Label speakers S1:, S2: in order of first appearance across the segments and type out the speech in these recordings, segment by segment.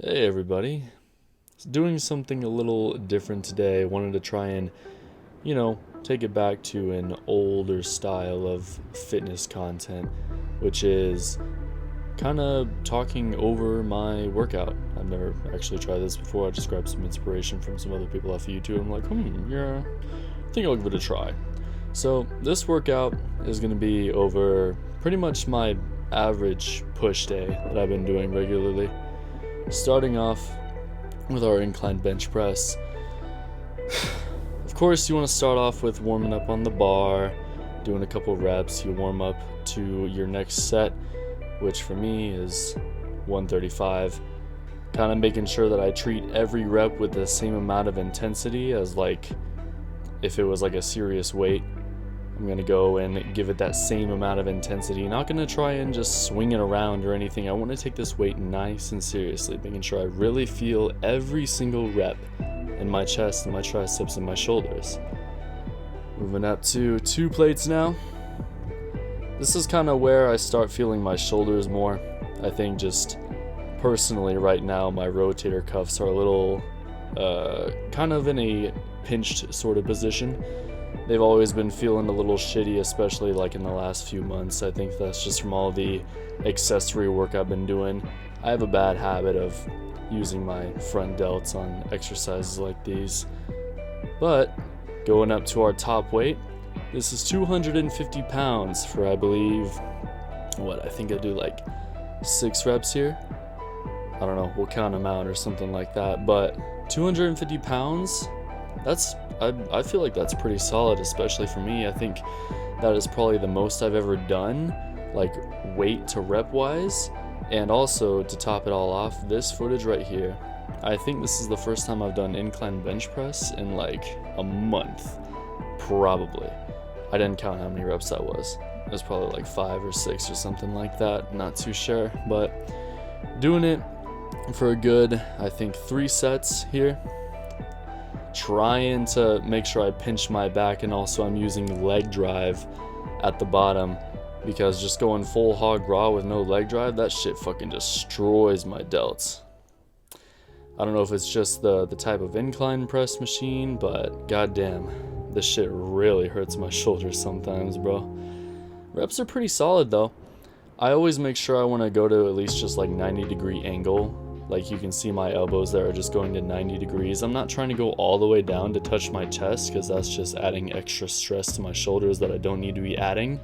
S1: Hey everybody. Doing something a little different today. Wanted to try and, take it back to an older style of fitness content, which is kind of talking over my workout. I've never actually tried this before. I just grabbed some inspiration from some other people off of YouTube. I'm like, yeah, I think I'll give it a try. So this workout is going to be over pretty much my average push day that I've been doing regularly. Starting off with our incline bench press. Of course, you want to start off with warming up on the bar, doing a couple reps. You warm up to your next set, which for me is 135. Kind of making sure that I treat every rep with the same amount of intensity as if it was a serious weight. I'm going to go and give it that same amount of intensity. Not going to try and just swing it around or anything. I want to take this weight nice and seriously, making sure I really feel every single rep in my chest and my triceps and my shoulders. Moving up to 2 plates now. This is kind of where I start feeling my shoulders more. I think just personally right now my rotator cuffs are a little kind of in a pinched sort of position. They've always been feeling a little shitty, especially in the last few months. I think that's just from all the accessory work I've been doing. I have a bad habit of using my front delts on exercises like these. But going up to our top weight, this is 250 pounds for, I believe, I think I do 6 reps here. I don't know, we'll count them out or something like that. But 250 pounds, I feel like that's pretty solid, especially for me. I think that is probably the most I've ever done, weight to rep wise. And also, to top it all off, this footage right here, I think this is the first time I've done incline bench press in a month, probably. I didn't count how many reps that was. It was probably 5 or 6 or something like that, not too sure. But doing it for a good, I think, 3 sets here. Trying to make sure I pinch my back, and also I'm using leg drive at the bottom, because just going full hog raw with no leg drive, that shit fucking destroys my delts. I don't know if it's just the type of incline press machine, but goddamn, this shit really hurts my shoulders sometimes, bro. Reps are pretty solid though. I always make sure I want to go to at least just 90-degree angle. You can see my elbows there are just going to 90 degrees. I'm not trying to go all the way down to touch my chest, because that's just adding extra stress to my shoulders that I don't need to be adding.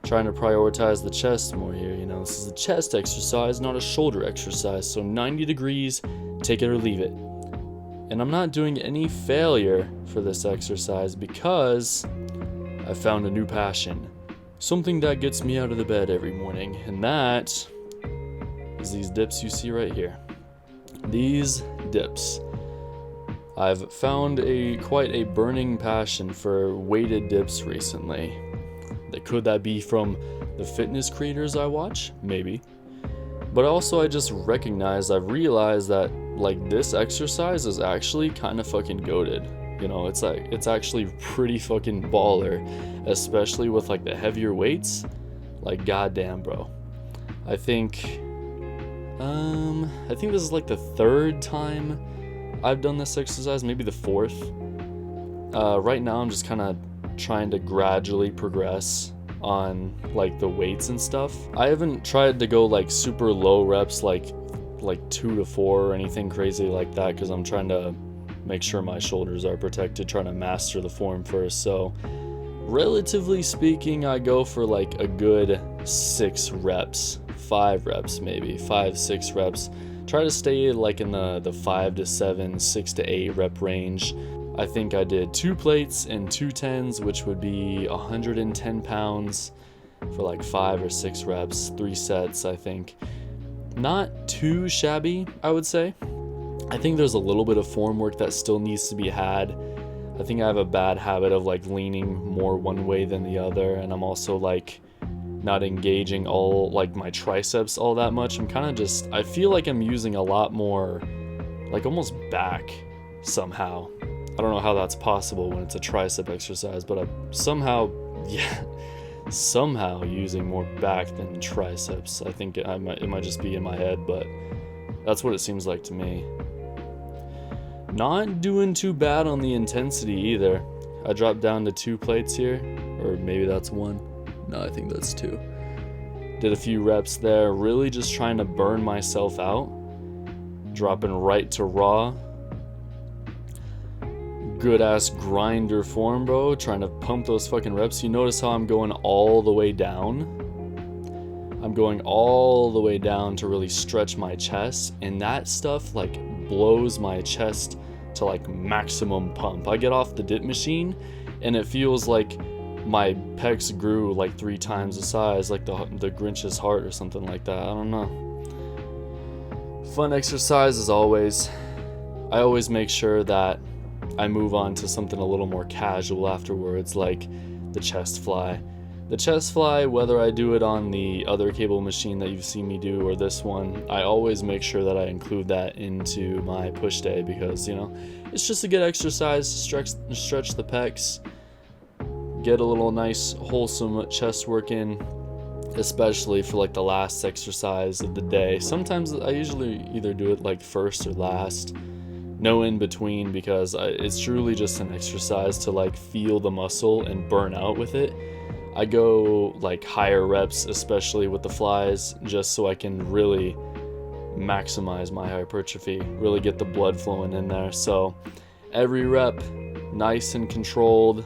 S1: Trying to prioritize the chest more here, this is a chest exercise, not a shoulder exercise. So 90 degrees, take it or leave it. And I'm not doing any failure for this exercise because I found a new passion. Something that gets me out of the bed every morning, and that is these dips you see right here. These dips. I've found quite a burning passion for weighted dips recently. Could that be from the fitness creators I watch? Maybe. But also I've realized that this exercise is actually kind of fucking goated. It's actually pretty fucking baller, especially with the heavier weights. Goddamn, bro. I think this is the 3rd time I've done this exercise, maybe the 4th. Right now I'm just kind of trying to gradually progress on the weights and stuff. I haven't tried to go super low reps like 2 to 4 or anything crazy like that, because I'm trying to make sure my shoulders are protected, trying to master the form first. So relatively speaking, I go for a good 6 reps, 5 reps, maybe 5-6 reps. Try to stay in the 5 to 7, 6 to 8 rep range. I think I did 2 plates and 2 tens, which would be 110 pounds for 5 or 6 reps, 3 sets, I think. Not too shabby, I would say. I think there's a little bit of form work that still needs to be had. I think I have a bad habit of leaning more one way than the other, and I'm also not engaging all my triceps all that much. I'm kind of I feel I'm using a lot more almost back somehow. I don't know how that's possible when it's a tricep exercise, but I'm somehow using more back than triceps. I think it might just be in my head, but That's what it seems like to me. Not doing too bad on the intensity either. I dropped down to 2 plates here, or maybe that's 1. No, I think that's 2. Did a few reps there, really just trying to burn myself out. Dropping right to raw. Good ass grinder form, bro. Trying to pump those fucking reps. You notice how I'm going all the way down? I'm going all the way down to really stretch my chest, and that stuff like blows my chest to like maximum pump. I get off the dip machine and it feels like my pecs grew like 3 times the size, like the Grinch's heart or something like that. I don't know. Fun exercise as always. I always make sure that I move on to something a little more casual afterwards, like the chest fly. The chest fly, whether I do it on the other cable machine that you've seen me do or this one, I always make sure that I include that into my push day because, you know, it's just a good exercise, stretch the pecs, get a little nice wholesome chest work in, especially for like the last exercise of the day. Sometimes I usually either do it like first or last, no in between, because it's truly just an exercise to like feel the muscle and burn out with it. I go like higher reps, especially with the flies, just so I can really maximize my hypertrophy, really get the blood flowing in there. So every rep, nice and controlled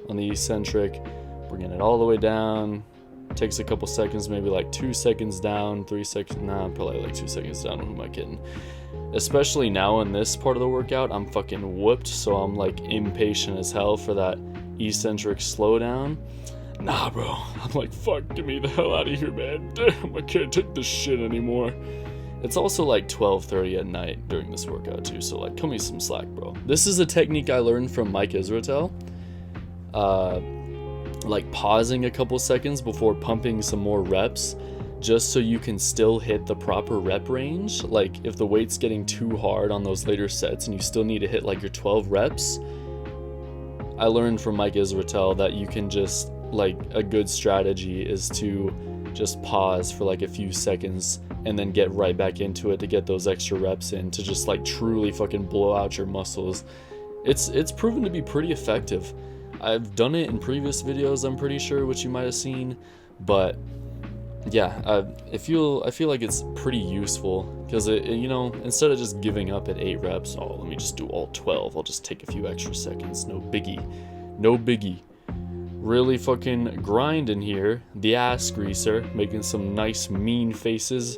S1: on the eccentric, bringing it all the way down. Takes a couple seconds, maybe like 2 seconds down, 3 seconds, probably like 2 seconds down. Who am I kidding? Especially now in this part of the workout, I'm fucking whooped, so I'm like impatient as hell for that eccentric slowdown. Nah, bro. I'm like, fuck, get me the hell out of here, man. Damn, I can't take this shit anymore. It's also like 12:30 at night during this workout too, so like, cut me some slack, bro. This is a technique I learned from Mike Israetel. Like pausing a couple seconds before pumping some more reps, just so you can still hit the proper rep range. Like if the weight's getting too hard on those later sets and you still need to hit like your 12 reps, I learned from Mike Israetel that you can just, like, a good strategy is to just pause for like a few seconds and then get right back into it to get those extra reps in, to just like truly fucking blow out your muscles. It's proven to be pretty effective. I've done it in previous videos, I'm pretty sure, which you might have seen, but yeah, I feel like it's pretty useful because it, you know, instead of just giving up at 8 reps, oh, let me just do all 12, I'll just take a few extra seconds, no biggie. Really fucking grinding here, the ass greaser, making some nice mean faces,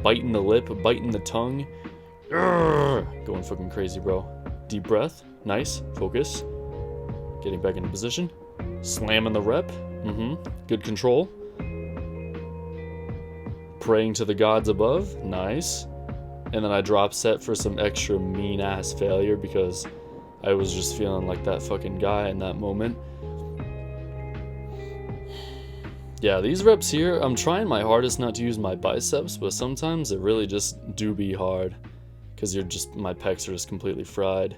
S1: biting the lip, biting the tongue. Urgh, going fucking crazy, bro. Deep breath, nice, focus. Getting back into position, slamming the rep, good control. Praying to the gods above, nice. And then I drop set for some extra mean ass failure because I was just feeling like that fucking guy in that moment. Yeah, these reps here, I'm trying my hardest not to use my biceps, but sometimes it really just do be hard because my pecs are just completely fried.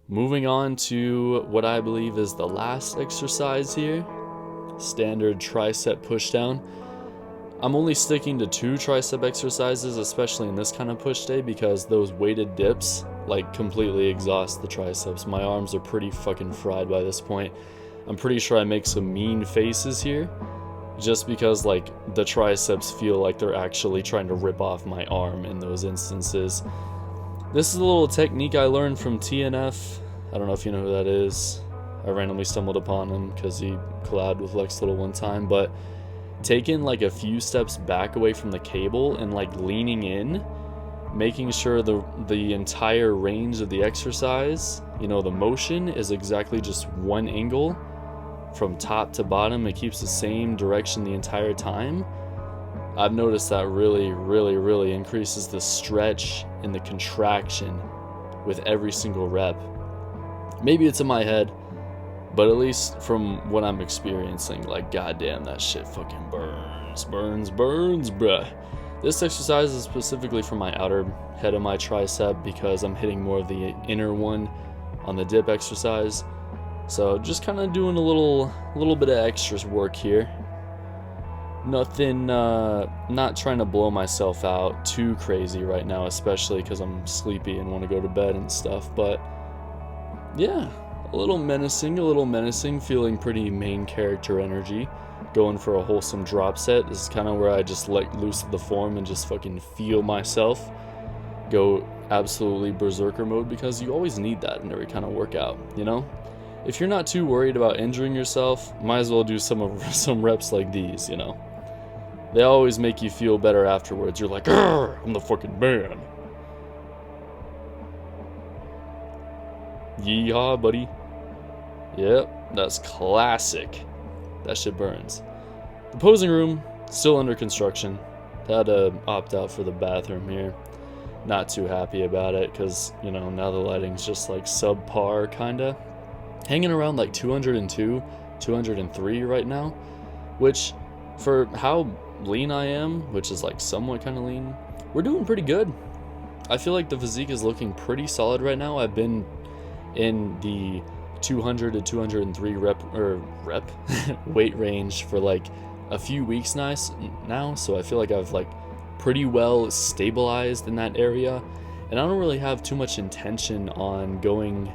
S1: Moving on to what I believe is the last exercise here, standard tricep pushdown. I'm only sticking to 2 tricep exercises, especially in this kind of push day, because those weighted dips like completely exhaust the triceps. My arms are pretty fucking fried by this point. I'm pretty sure I make some mean faces here, just because like the triceps feel like they're actually trying to rip off my arm in those instances. This is a little technique I learned from TNF. I don't know if you know who that is. I randomly stumbled upon him because he collabed with Lex Little one time, but taking like a few steps back away from the cable and like leaning in, making sure the entire range of the exercise, you know, the motion is exactly just one angle from top to bottom. It keeps the same direction the entire time. I've noticed that really increases the stretch and the contraction with every single rep. Maybe it's in my head, but at least from what I'm experiencing, like, goddamn, that shit fucking burns, bruh. This exercise is specifically for my outer head of my tricep because I'm hitting more of the inner one on the dip exercise. So just kind of doing a little bit of extra work here. Nothing, not trying to blow myself out too crazy right now, especially because I'm sleepy and want to go to bed and stuff. But yeah, a little menacing, feeling pretty main character energy. Going for a wholesome drop set. This is kind of where I just let loose of the form and just fucking feel myself go absolutely berserker mode, because you always need that in every kind of workout, you know? If you're not too worried about injuring yourself, might as well do some reps like these, you know? They always make you feel better afterwards. You're like, I'm the fucking man. Yeehaw, buddy. Yep, that's classic. That shit burns. The posing room, still under construction. Had to opt out for the bathroom here. Not too happy about it, because, you know, now the lighting's just like subpar, kinda. Hanging around like 202, 203 right now, which for how lean I am, which is like somewhat kind of lean, we're doing pretty good. I feel like the physique is looking pretty solid right now. I've been in the 200 to 203 rep weight range for like a few weeks now, so I feel like I've like pretty well stabilized in that area, and I don't really have too much intention on going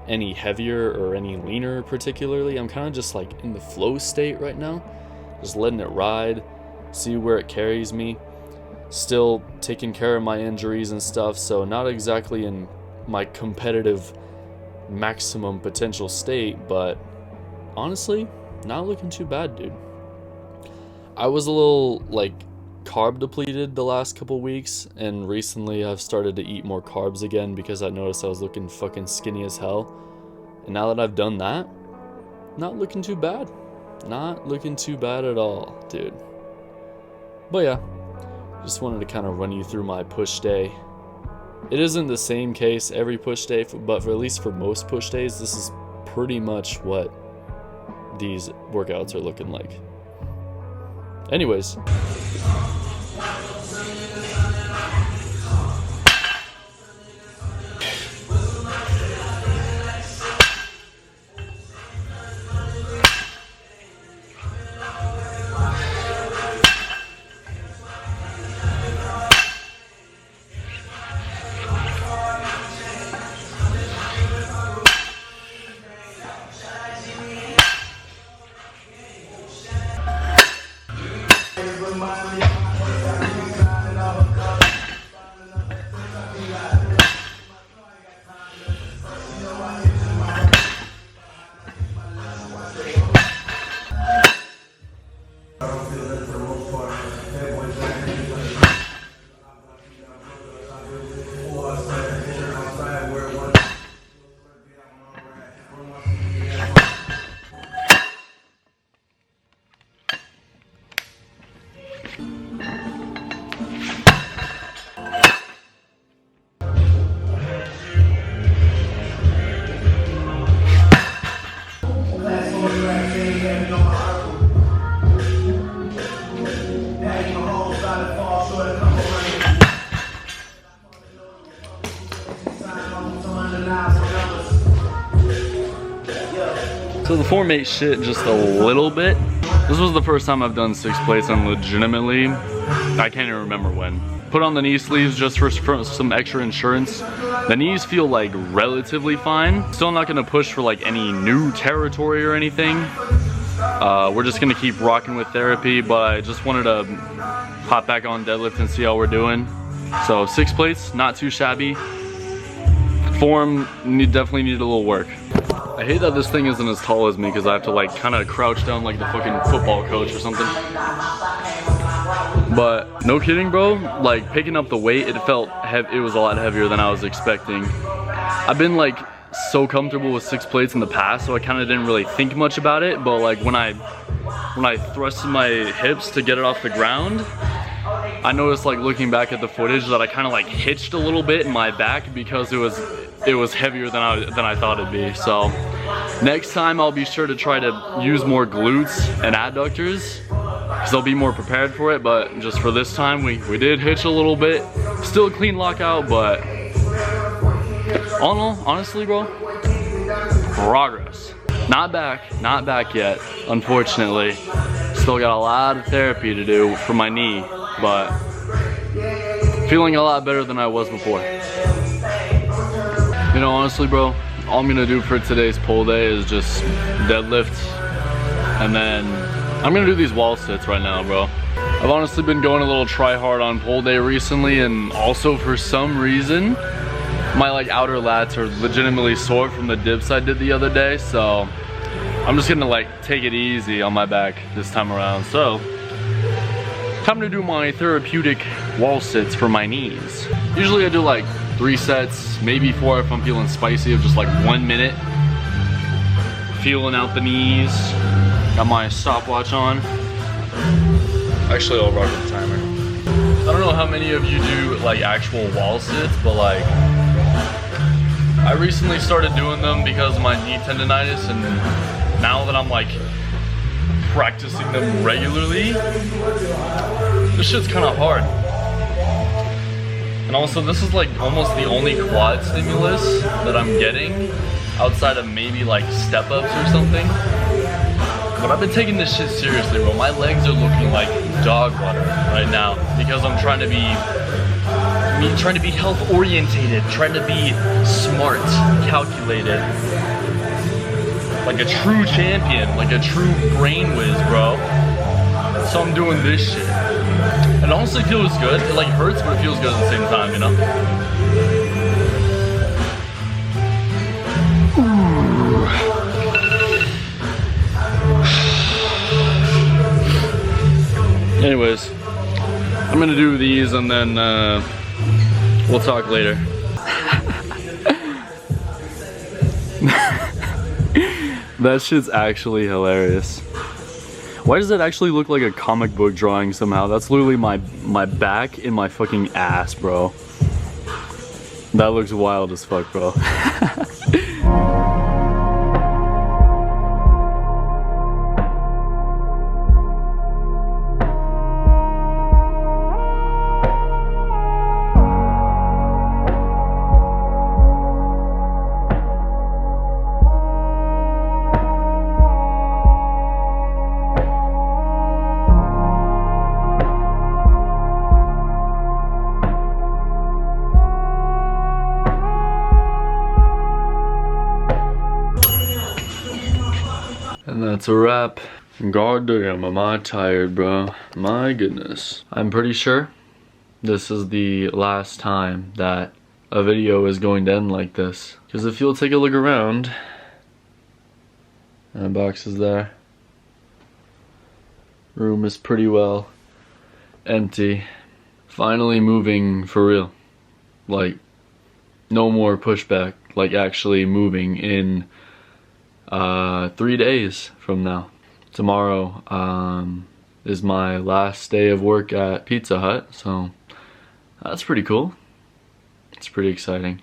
S1: any heavier or any leaner particularly. I'm kind of just like in the flow state right now, just letting it ride, see where it carries me. Still taking care of my injuries and stuff, so not exactly in my competitive maximum potential state, but honestly, not looking too bad, dude. I was a little like carb depleted the last couple weeks, and recently I've started to eat more carbs again because I noticed I was looking fucking skinny as hell. And now that I've done that, not looking too bad. Not looking too bad at all, dude. But yeah, just wanted to kind of run you through my push day. It isn't the same case every push day, but for at least for most push days, this is pretty much what these workouts are looking like. Anyways. So the form ate shit just a little bit. This was the first time I've done 6 plates, and legitimately, I can't even remember when. Put on the knee sleeves just for some extra insurance. The knees feel like relatively fine. Still not gonna push for like any new territory or anything. We're just gonna keep rocking with therapy, but I just wanted to hop back on deadlift and see how we're doing. So 6 plates, not too shabby. Form definitely needed a little work. I hate that this thing isn't as tall as me because I have to like kind of crouch down like the fucking football coach or something. But no kidding, bro, like picking up the weight, it felt it was a lot heavier than I was expecting. I've been like so comfortable with 6 plates in the past, so I kind of didn't really think much about it, but like when I thrusted my hips to get it off the ground, I noticed like looking back at the footage that I kind of like hitched a little bit in my back because it was heavier than I thought it'd be. So next time I'll be sure to try to use more glutes and adductors because I'll be more prepared for it. But just for this time, we did hitch a little bit. Still a clean lockout, but all in all, honestly, bro, progress. Not back yet, unfortunately. Still got a lot of therapy to do for my knee, but feeling a lot better than I was before. You know, honestly, bro, all I'm gonna do for today's pull day is just deadlift, and then I'm gonna do these wall sits right now, bro. I've honestly been going a little try hard on pull day recently, and also for some reason, my like outer lats are legitimately sore from the dips I did the other day, so I'm just gonna like take it easy on my back this time around. So, time to do my therapeutic wall sits for my knees. Usually I do like 3 sets, maybe 4 if I'm feeling spicy, of just like 1 minute. Feeling out the knees. Got my stopwatch on. Actually, I'll rock the timer. I don't know how many of you do like actual wall sits, but like I recently started doing them because of my knee tendonitis, and now that I'm like practicing them regularly, this shit's kind of hard. And also, this is like almost the only quad stimulus that I'm getting outside of maybe like step ups or something. But I've been taking this shit seriously, bro. My legs are looking like dog water right now because I'm trying to be health orientated, trying to be smart, calculated, like a true champion, like a true brain whiz, bro. So I'm doing this shit. It honestly feels good. It like hurts, but it feels good at the same time, you know? Anyways, I'm gonna do these and then we'll talk later. That shit's actually hilarious. Why does that actually look like a comic book drawing somehow? That's literally my back and my fucking ass, bro. That looks wild as fuck, bro. And that's a wrap. God damn, am I tired, bro. My goodness. I'm pretty sure this is the last time that a video is going to end like this. Because if you'll take a look around, and the box is there. Room is pretty well empty. Finally moving for real. Like, no more pushback. Like, actually moving in 3 days from now. Tomorrow is my last day of work at Pizza Hut, so that's pretty cool. It's pretty exciting.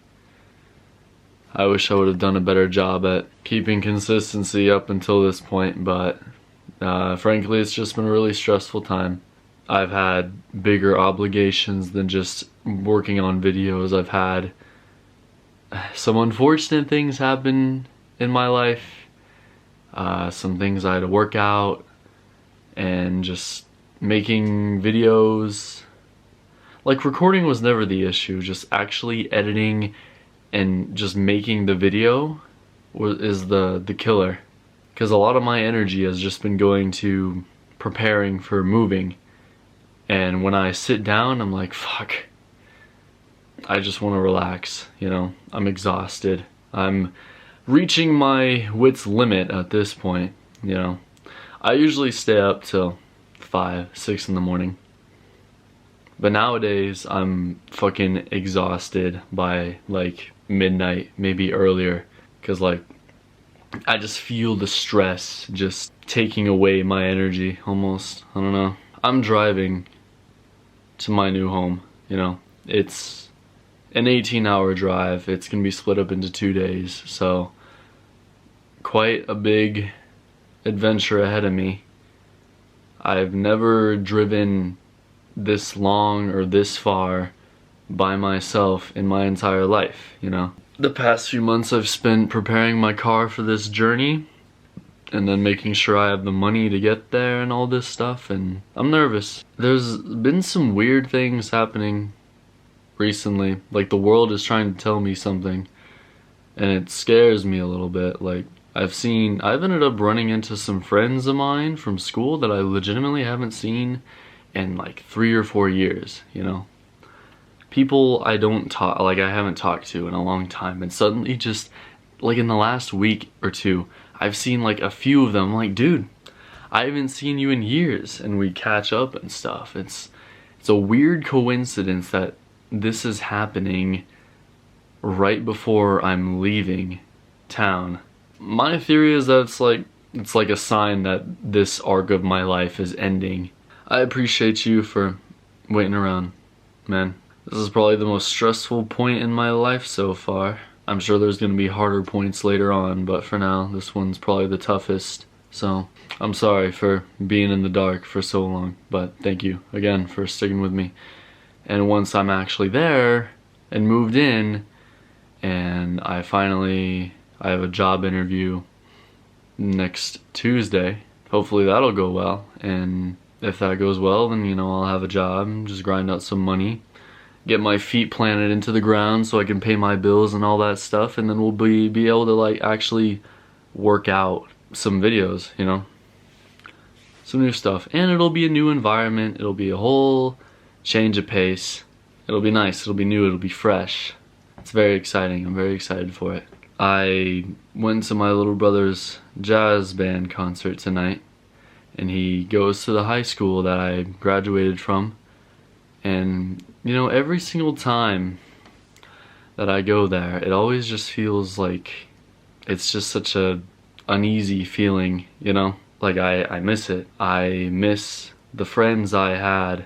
S1: I wish I would have done a better job at keeping consistency up until this point, but frankly, it's just been a really stressful time. I've had bigger obligations than just working on videos. I've had some unfortunate things happen in my life. Some things I had to work out, and just making videos. Like, recording was never the issue, just actually editing and just making the video is the killer. Because a lot of my energy has just been going to preparing for moving, and when I sit down, I'm like, fuck, I just want to relax, you know? I'm exhausted. I'm reaching my wit's limit at this point, you know. I usually stay up till 5, 6 in the morning. But nowadays, I'm fucking exhausted by like midnight, maybe earlier. Cause like, I just feel the stress just taking away my energy almost. I don't know. I'm driving to my new home, you know. It's an 18-hour drive. It's gonna be split up into 2 days, so quite a big adventure ahead of me. I've never driven this long or this far by myself in my entire life, you know. The past few months I've spent preparing my car for this journey, and then making sure I have the money to get there and all this stuff, and I'm nervous. There's been some weird things happening recently, like the world is trying to tell me something, and it scares me a little bit. Like, I've ended up running into some friends of mine from school that I legitimately haven't seen in like 3 or 4 years, you know? People I haven't talked to in a long time, and suddenly just, like in the last week or two, I've seen like a few of them. I'm like, dude, I haven't seen you in years, and we catch up and stuff. It's a weird coincidence that this is happening right before I'm leaving town. My theory is that it's like a sign that this arc of my life is ending. I appreciate you for waiting around, man. This is probably the most stressful point in my life so far. I'm sure there's gonna be harder points later on, but for now, this one's probably the toughest. So, I'm sorry for being in the dark for so long, but thank you again for sticking with me. And once I'm actually there and moved in, and I have a job interview next Tuesday. Hopefully that'll go well, and if that goes well, then, you know, I'll have a job, just grind out some money, get my feet planted into the ground so I can pay my bills and all that stuff, and then we'll be able to like actually work out some videos, you know, some new stuff. And it'll be a new environment, it'll be a whole change of pace. It'll be nice, it'll be new, it'll be fresh. It's very exciting, I'm very excited for it. I went to my little brother's jazz band concert tonight, and he goes to the high school that I graduated from. And, you know, every single time that I go there, it always just feels like it's just such a uneasy feeling, you know? Like, I miss it. I miss the friends I had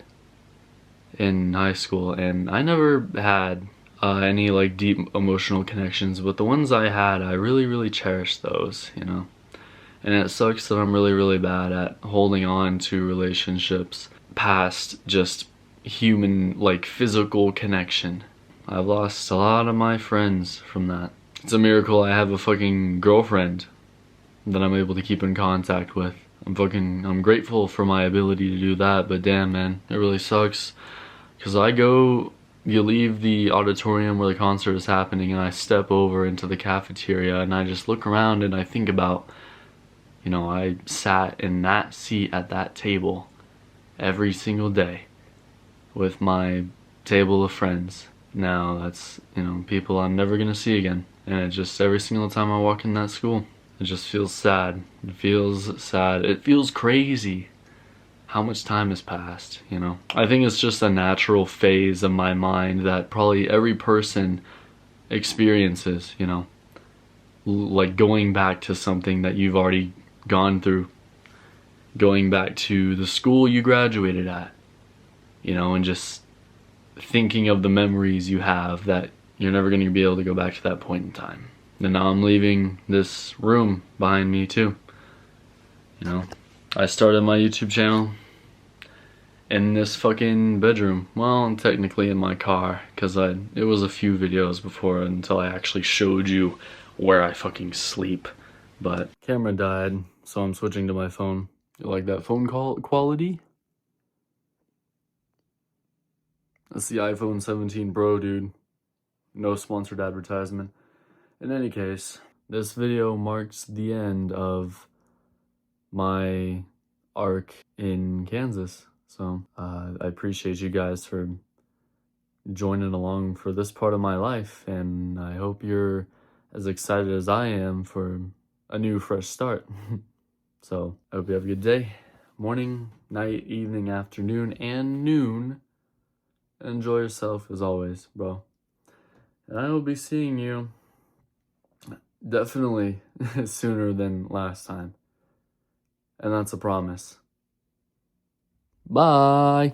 S1: in high school, and I never had any like deep emotional connections, but the ones I had, I really cherished those, you know? And it sucks that I'm really bad at holding on to relationships past just human, like physical connection. I've lost a lot of my friends from that. It's a miracle I have a fucking girlfriend that I'm able to keep in contact with. I'm grateful for my ability to do that, but damn, man, it really sucks. Cause you leave the auditorium where the concert is happening, and I step over into the cafeteria, and I just look around and I think about, you know, I sat in that seat at that table every single day with my table of friends. Now that's, you know, people I'm never gonna see again. And it just, every single time I walk in that school, it just feels sad. It feels sad. It feels crazy how much time has passed, you know? I think it's just a natural phase of my mind that probably every person experiences, you know? Like going back to something that you've already gone through. Going back to the school you graduated at, you know, and just thinking of the memories you have that you're never going to be able to go back to that point in time. And now I'm leaving this room behind me too. You know, I started my YouTube channel in this fucking bedroom. Well, technically in my car, because it was a few videos before until I actually showed you where I fucking sleep. But camera died, so I'm switching to my phone. You like that phone call quality? That's the iPhone 17 Pro, dude. No sponsored advertisement. In any case, this video marks the end of my arc in Kansas. So I appreciate you guys for joining along for this part of my life, and I hope you're as excited as I am for a new fresh start. So I hope you have a good day, morning, night, evening, afternoon, and noon. Enjoy yourself as always, bro. And I will be seeing you definitely sooner than last time. And that's a promise. Bye.